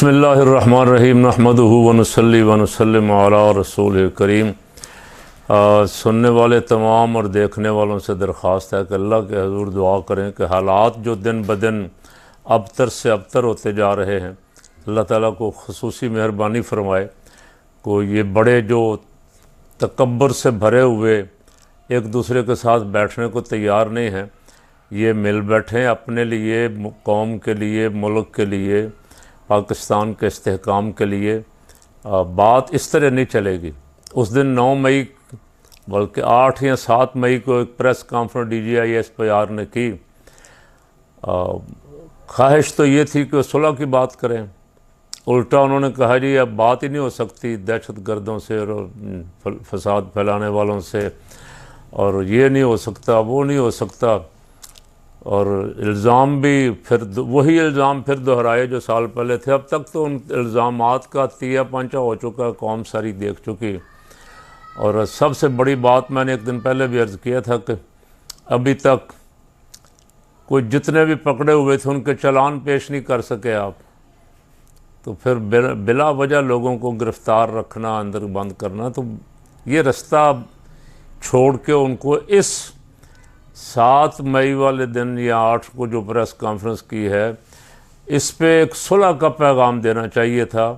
बिस्मिल्लाहिर्रहमानिर्रहीम नहमदुहु व नुसल्ली व नुसल्लिमु अला रसूलिल करीम। सुनने वाले तमाम और देखने वालों से दरख्वास्त है कि अल्लाह के हज़ूर दुआ करें कि हालात जो दिन ब दिन अबतर से अबतर होते जा रहे हैं, अल्लाह ताला को ख़ुसूसी मेहरबानी फ़रमाए। को ये बड़े जो तकब्बुर से भरे हुए एक दूसरे के साथ बैठने को तैयार नहीं हैं, ये मिल बैठें अपने लिए, कौम के लिए, मुल्क के लिए, पाकिस्तान के इस्तेहकाम के लिए। बात इस तरह नहीं चलेगी। उस दिन 9 मई बल्कि 8 या 7 मई को एक प्रेस कॉन्फ्रेंस DGISPR ने की। ख्वाहिश तो ये थी कि सुलह की बात करें, उल्टा उन्होंने कहा जी अब बात ही नहीं हो सकती दहशत गर्दों से और फसाद फैलाने वालों से, और ये नहीं हो सकता, वो नहीं हो सकता। और इल्ज़ाम भी फिर वही इल्ज़ाम फिर दोहराए जो साल पहले थे। अब तक तो उन इल्ज़ामात का तिया पंचा हो चुका, कौम सारी देख चुकी। और सबसे बड़ी बात मैंने एक दिन पहले भी अर्ज़ किया था कि अभी तक कोई जितने भी पकड़े हुए थे उनके चालान पेश नहीं कर सके आप। तो फिर बिला वजह लोगों को गिरफ़्तार रखना, अंदर बंद करना, तो ये रास्ता छोड़ के उनको इस 7 मई वाले दिन या 8 को जो प्रेस कॉन्फ्रेंस की है, इस पे एक सुलह का पैगाम देना चाहिए था।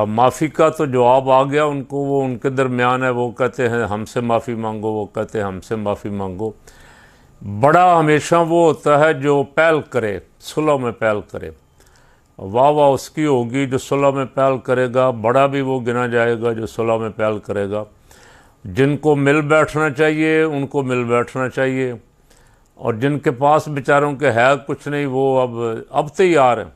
माफ़ी का तो जवाब आ गया उनको, वो उनके दरमियान है, वो कहते हैं हमसे माफ़ी मांगो, वो कहते हैं हमसे माफ़ी मांगो। बड़ा हमेशा वो होता है जो पहल करे, सुलह में पहल करे। वाह वाह उसकी होगी जो सुलह में पहल करेगा, बड़ा भी वो गिना जाएगा जो सुलह में पहल करेगा। जिनको मिल बैठना चाहिए उनको मिल बैठना चाहिए, और जिनके पास बेचारों के है कुछ नहीं वो अब तैयार हैं।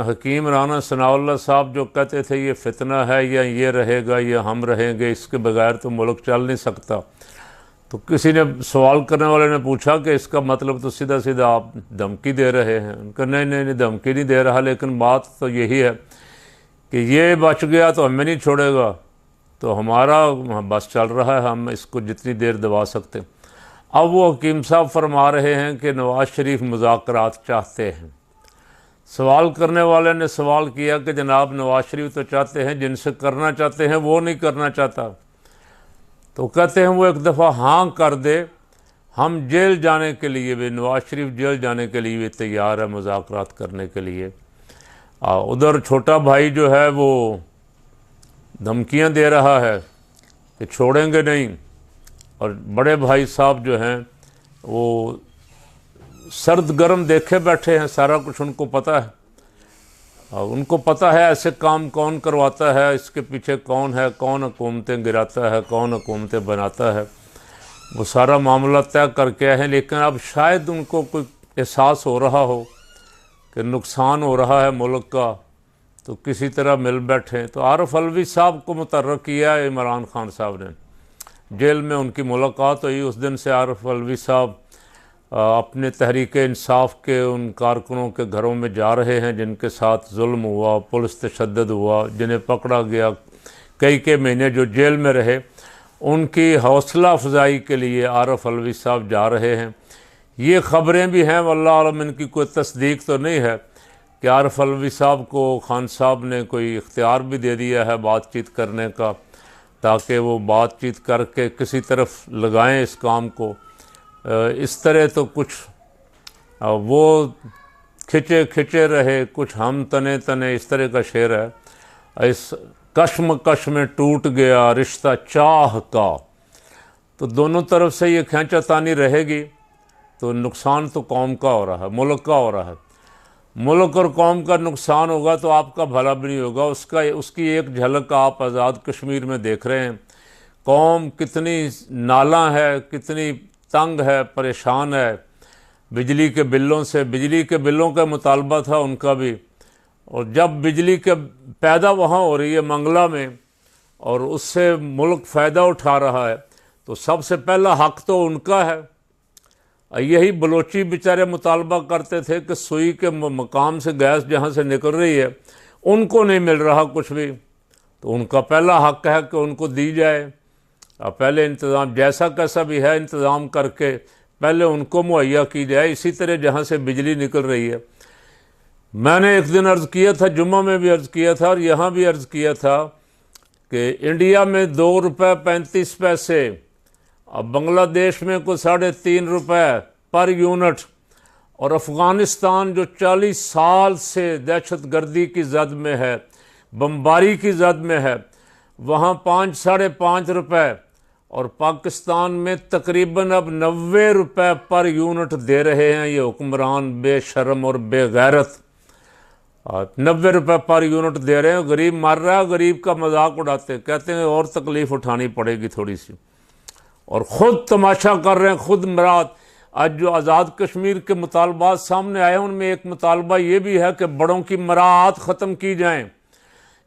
हकीम राना सनाउल्लाह साहब जो कहते थे ये फितना है या ये रहेगा या हम रहेंगे, इसके बगैर तो मुल्क चल नहीं सकता। तो किसी ने सवाल करने वाले ने पूछा कि इसका मतलब तो सीधा सीधा आप धमकी दे रहे हैं। उनका नहीं धमकी नहीं दे रहा, लेकिन बात तो यही है कि ये बच गया तो हमें नहीं छोड़ेगा, तो हमारा बस चल रहा है, हम इसको जितनी देर दबा सकते। अब वो हकीम साहब फरमा रहे हैं कि नवाज़ शरीफ मुज़ाकरात चाहते हैं। सवाल करने वाले ने सवाल किया कि जनाब नवाज़ शरीफ तो चाहते हैं, जिनसे करना चाहते हैं वो नहीं करना चाहता। तो कहते हैं वो एक दफ़ा हाँ कर दे, हम जेल जाने के लिए भी, नवाज़ शरीफ जेल जाने के लिए भी तैयार है मुज़ाकरात करने के लिए। उधर छोटा भाई जो है वो धमकियां दे रहा है कि छोड़ेंगे नहीं, और बड़े भाई साहब जो हैं वो सर्द गर्म देखे बैठे हैं, सारा कुछ उनको पता है। उनको पता है ऐसे काम कौन करवाता है, इसके पीछे कौन है, कौन हुकूमतें गिराता है, कौन हुकूमतें बनाता है, वो सारा मामला तय करके आए हैं। लेकिन अब शायद उनको कोई एहसास हो रहा हो कि नुकसान हो रहा है मुल्क का, तो किसी तरह मिल बैठे। तो आरिफ अलवी साहब को मुतर्रक किया है इमरान खान साहब ने, जेल में उनकी मुलाकात हुई। उस दिन से आरिफ अलवी साहब अपने तहरीक इंसाफ के उन कारकुनों के घरों में जा रहे हैं जिनके साथ जुल्म हुआ, पुलिस तशद्दुद हुआ, जिन्हें पकड़ा गया, कई महीने जो जेल में रहे, उनकी हौसला अफजाई के लिए आरिफ अलवी साहब जा रहे हैं। ये ख़बरें भी हैं, वल्लाह आलम इनकी कोई तस्दीक तो नहीं है कि आरिफ अलवी साहब को खान साहब ने कोई इख्तियार भी दे दिया है बातचीत करने का, ताकि वो बातचीत करके किसी तरफ लगाएं इस काम को। इस तरह तो कुछ वो खिंचे रहे, कुछ हम तने तने, इस तरह का शेर है। इस कश्मकश में टूट गया रिश्ता चाह का, तो दोनों तरफ से ये खींचातानी रहेगी तो नुकसान तो कौम का हो रहा है, मुल्क का हो रहा है। मुल्क और कौम का नुकसान होगा तो आपका भला भी नहीं होगा। उसकी एक झलक आप आज़ाद कश्मीर में देख रहे हैं। कौम कितनी नाला है, कितनी तंग है, परेशान है बिजली के बिलों से। बिजली के बिलों का मुतालबा था उनका भी, और जब बिजली के पैदा वहाँ हो रही है मंगला में और उससे मुल्क फ़ायदा उठा रहा है, तो सबसे पहला हक़ तो उनका है। यही बलोची बेचारे मुतालबा करते थे कि सुई के मकाम से गैस जहाँ से निकल रही है उनको नहीं मिल रहा कुछ भी, तो उनका पहला हक़ है कि उनको दी जाए। पहले इंतज़ाम जैसा कैसा भी है इंतज़ाम करके पहले उनको मुहैया की जाए। इसी तरह जहाँ से बिजली निकल रही है, मैंने एक दिन अर्ज़ किया था, जुम्मा में भी अर्ज़ किया था और यहाँ भी अर्ज़ किया था कि इंडिया में ₹2.35, अब बांग्लादेश में कुछ ₹3.5 पर यूनिट, और अफ़गानिस्तान जो 40 साल से दहशतगर्दी की जद में है, बमबारी की जद में है, वहाँ 5 साढ़े ₹5, और पाकिस्तान में तकरीबन अब ₹90 पर यूनिट दे रहे हैं ये हुक्मरान बेशर्म और बेगैरत। ₹90 पर यूनिट दे रहे हैं, गरीब मर रहा है, गरीब का मजाक उड़ाते, कहते हैं और तकलीफ़ उठानी पड़ेगी थोड़ी सी, और ख़ुद तमाशा कर रहे हैं, खुद मराद। आज जो आज़ाद कश्मीर के मुतालबात सामने आए उनमें एक मुतालबा ये भी है कि बड़ों की मराहत ख़त्म की जाएँ।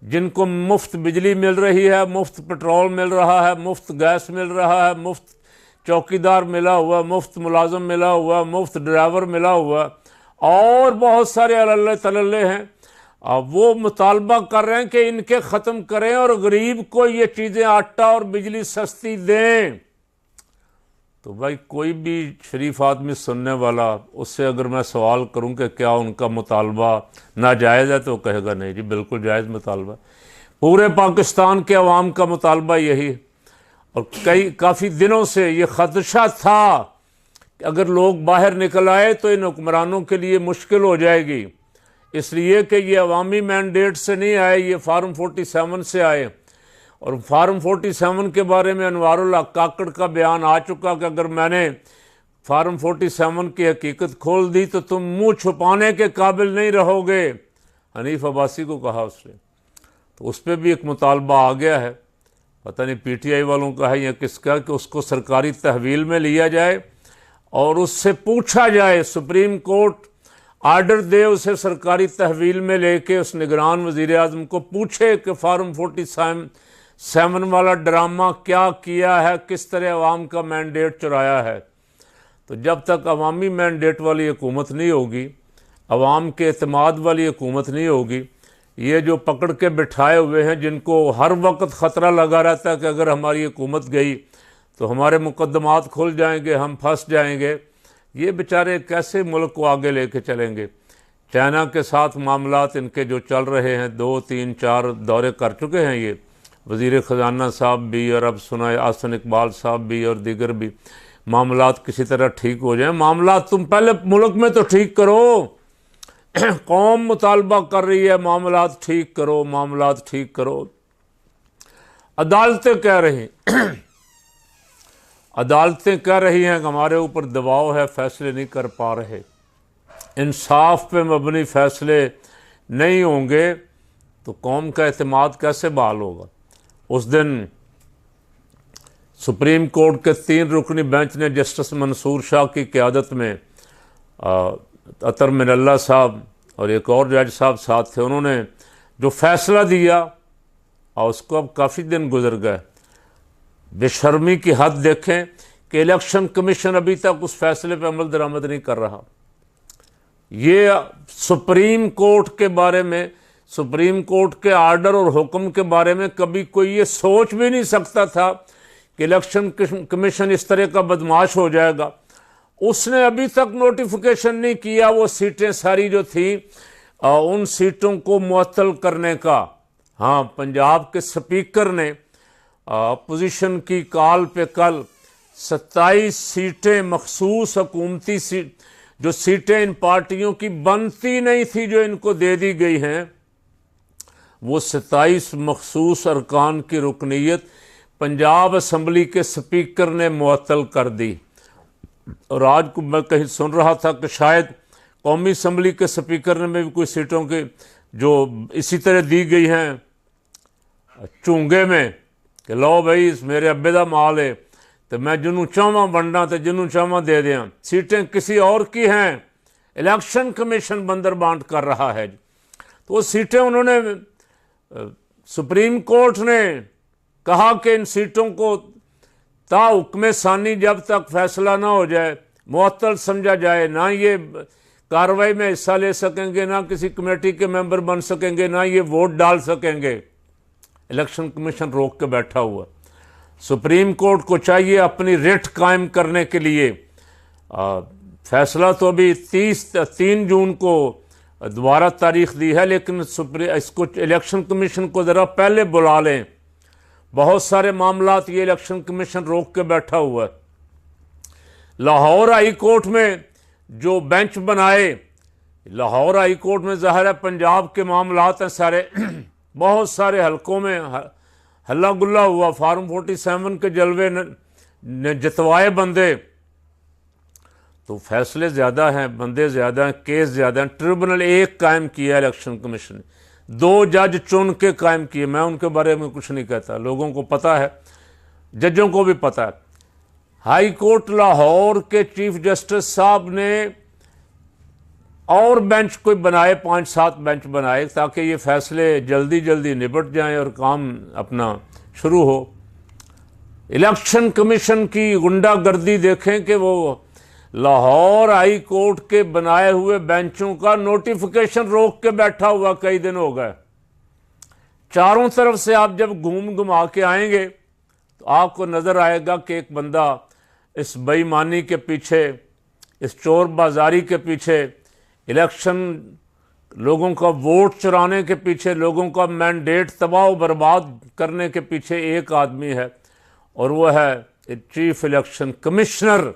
जिनको मुफ्त बिजली मिल रही है, मुफ्त पेट्रोल मिल रहा है, मुफ्त गैस मिल रहा है, मुफ्त चौकीदार मिला हुआ, मुफ्त मुलाजम मिला हुआ, मुफ्त ड्राइवर मिला हुआ, और बहुत सारे अल्ले तल्ले हैं, अब वो मुतालबा कर रहे हैं कि इनके ख़त्म करें और गरीब को ये चीज़ें, आटा और बिजली सस्ती दें। तो भाई कोई भी शरीफ आदमी सुनने वाला, उससे अगर मैं सवाल करूं कि क्या उनका मुतालबा नाजायज़ है, तो कहेगा नहीं जी बिल्कुल जायज़ मुतालबा। पूरे पाकिस्तान के अवाम का मुतालबा यही है, और काफ़ी दिनों से ये ख़दशा था कि अगर लोग बाहर निकल आए तो इन हुक्मरानों के लिए मुश्किल हो जाएगी, इसलिए कि ये अवामी मैंडेट से नहीं आए, ये फार्म 47 से आए। और फार्म 47 के बारे में अनवारुल हक काकड़ का बयान आ चुका कि अगर मैंने फार्म 47 की हकीकत खोल दी तो तुम मुंह छुपाने के काबिल नहीं रहोगे, हनीफ अब्बासी को कहा उसने। तो उस पर भी एक मुतालबा आ गया है, पता नहीं PTI वालों का है या किसका, कि उसको सरकारी तहवील में लिया जाए और उससे पूछा जाए, सुप्रीम कोर्ट आर्डर दे उसे सरकारी तहवील में लेके उस निगरान वज़ीर आज़म को पूछे कि फार्म 47 वाला ड्रामा क्या किया है, किस तरह अवाम का मैंडेट चुराया है। तो जब तक अवामी मैंडेट वाली हुकूमत नहीं होगी, अवाम के एतमाद वाली हुकूमत नहीं होगी, ये जो पकड़ के बिठाए हुए हैं, जिनको हर वक्त ख़तरा लगा रहता है कि अगर हमारी हुकूमत गई तो हमारे मुकदमात खुल जाएंगे, हम फंस जाएंगे, ये बेचारे कैसे मुल्क को आगे लेके चलेंगे। चाइना के साथ मामलात इनके जो चल रहे हैं, 2, 3, 4 दौरे कर चुके हैं ये वज़ीर ख़जाना साहब भी, और अब सुना है आसन इकबाल साहब भी और दीगर भी, मामलात किसी तरह ठीक हो जाएं। मामलात तुम पहले मुल्क में तो ठीक करो, कौम मुतालबा कर रही है मामलात ठीक करो, मामलात ठीक करो। अदालतें कह रही अदालतें कह रही हैं कि हमारे ऊपर दबाव है, फैसले नहीं कर पा रहे। इंसाफ पे मबनी फैसले नहीं होंगे तो कौम का एतमाद कैसे बहाल होगा। उस दिन सुप्रीम कोर्ट के 3 रुकनी बेंच ने जस्टिस मंसूर शाह की क़यादत में, अतर मिनल्ला साहब और एक और जज साहब साथ थे, उन्होंने जो फ़ैसला दिया और उसको अब काफ़ी दिन गुजर गए। बेशर्मी की हद देखें कि इलेक्शन कमीशन अभी तक उस फैसले पर अमल दरामद नहीं कर रहा। ये सुप्रीम कोर्ट के बारे में, सुप्रीम कोर्ट के आर्डर और हुक्म के बारे में कभी कोई ये सोच भी नहीं सकता था कि इलेक्शन कमीशन इस तरह का बदमाश हो जाएगा। उसने अभी तक नोटिफिकेशन नहीं किया वो सीटें सारी जो थी उन सीटों को मुअत्तल करने का। हाँ, पंजाब के स्पीकर ने अपोजिशन की कॉल पे कल 27 सीटें मखसूस हुकूमती सीट, जो सीटें इन पार्टियों की बनती नहीं थी जो इनको दे दी गई हैं, वो 27 मखसूस अरकान की रुकनीयत पंजाब असम्बली के स्पीकर ने मुअत्तल कर दी। और आज को मैं कहीं सुन रहा था कि शायद कौमी असम्बली के स्पीकर ने भी कुछ सीटों के जो इसी तरह दी गई हैं चूंगे में कि लो भाई मेरे अब्बे दा माल है तो मैं जिन्हों चाहवा बनना तो जिन्हों चाहवा दे दें, सीटें किसी और की हैं, इलेक्शन कमीशन बंदर बांट कर रहा है। तो वो सीटें उन्होंने, सुप्रीम कोर्ट ने कहा कि इन सीटों को ता हुक्म सानी जब तक फैसला ना हो जाए मुअत्तल समझा जाए, ना ये कार्रवाई में हिस्सा ले सकेंगे, ना किसी कमेटी के मेंबर बन सकेंगे, ना ये वोट डाल सकेंगे। इलेक्शन कमीशन रोक के बैठा हुआ। सुप्रीम कोर्ट को चाहिए अपनी रिट कायम करने के लिए, फैसला तो अभी 3 जून को दोबारा तारीख दी है, लेकिन इसको इलेक्शन कमीशन को ज़रा पहले बुला लें। बहुत सारे मामलात ये इलेक्शन कमीशन रोक के बैठा हुआ है। लाहौर हाई कोर्ट में जो बेंच बनाए, लाहौर हाई कोर्ट में ज़ाहिर है पंजाब के मामलात हैं सारे बहुत सारे हलकों में हल्ला गुल्ला हुआ, फार्म 47 के जलवे ने जितवाए बंदे, तो फैसले ज़्यादा हैं, बंदे ज़्यादा हैं, केस ज़्यादा हैं। ट्रिब्यूनल एक कायम किया इलेक्शन कमीशन ने, 2 जज चुन के कायम किए। मैं उनके बारे में कुछ नहीं कहता, लोगों को पता है, जजों को भी पता है। हाई कोर्ट लाहौर के चीफ जस्टिस साहब ने और बेंच कोई बनाए, 5-7 बेंच बनाए, ताकि ये फैसले जल्दी जल्दी निपट जाएं और काम अपना शुरू हो। इलेक्शन कमीशन की गुंडागर्दी देखें कि वो लाहौर हाई कोर्ट के बनाए हुए बेंचों का नोटिफिकेशन रोक के बैठा हुआ कई दिन हो गए। चारों तरफ से आप जब घुमा के आएंगे तो आपको नज़र आएगा कि एक बंदा इस बेईमानी के पीछे, इस चोर बाजारी के पीछे, इलेक्शन लोगों का वोट चुराने के पीछे, लोगों का मैंडेट तबाह बर्बाद करने के पीछे एक आदमी है, और वह है chief election commissioner.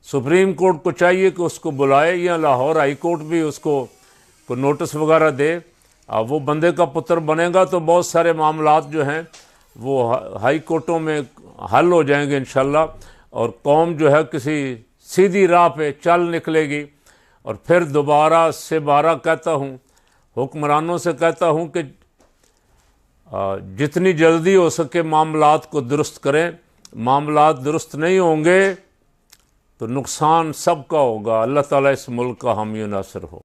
Supreme court को चाहिए कि उसको बुलाए, या लाहौर हाई कोर्ट भी उसको को नोटिस वगैरह दे। अब वो बंदे का पुत्र बनेगा तो बहुत सारे मामलात जो हैं वो हाई कोर्टों में हल हो जाएंगे इंशाल्लाह, और कौम जो है किसी सीधी राह पे चल निकलेगी। और फिर दोबारा से बारह कहता हूँ, हुक्मरानों से कहता हूँ कि जितनी जल्दी हो सके मामलात को दुरुस्त करें। मामलात दुरुस्त नहीं होंगे तो नुकसान सबका होगा। अल्लाह ताला इस मुल्क का हामी नासिर हो।